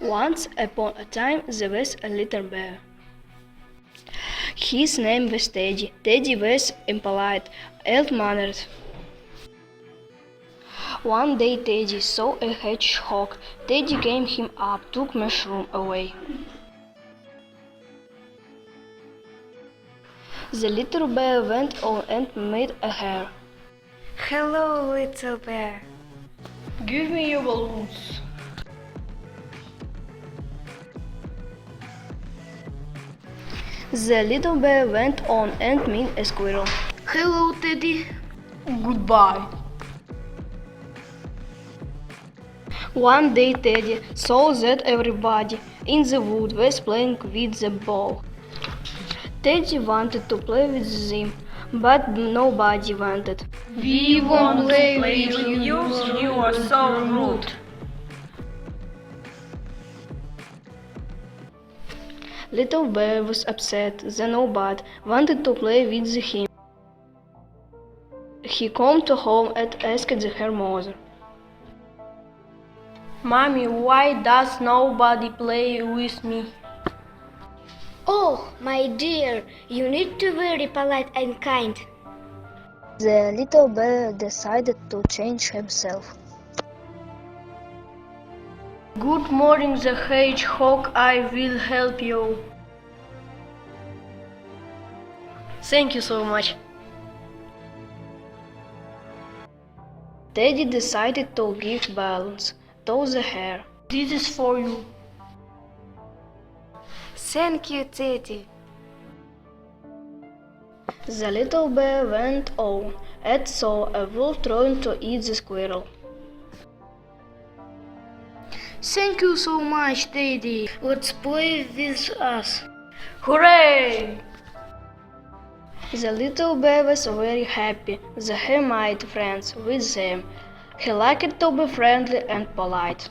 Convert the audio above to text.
Once upon a time there was a little bear. His name was Teddy. Teddy was impolite, ill-mannered. One day Teddy saw a hedgehog. Teddy came him up, took mushroom away. The little bear went on and met a hare. Hello, little bear. Give me your balloons. The little bear went on and met a squirrel. Hello, Teddy. Goodbye. One day Teddy saw that everybody in the wood was playing with the ball. Teddy wanted to play with them, but nobody wanted. We won't play with you, you are so rude. Little bear was upset that nobody wanted to play with him. He came to home and asked her mother. Mommy, why does nobody play with me? Oh, my dear, you need to be very polite and kind. The little bear decided to change himself. Good morning, the hedgehog. I will help you. Thank you so much. Teddy decided to give balloons to the hare. This is for you. Thank you, Teddy. The little bear went on and saw a wolf trying to eat the squirrel. Thank you so much, Teddy. Let's play with us. Hooray! The little bear was very happy that he made friends with them. He liked to be friendly and polite.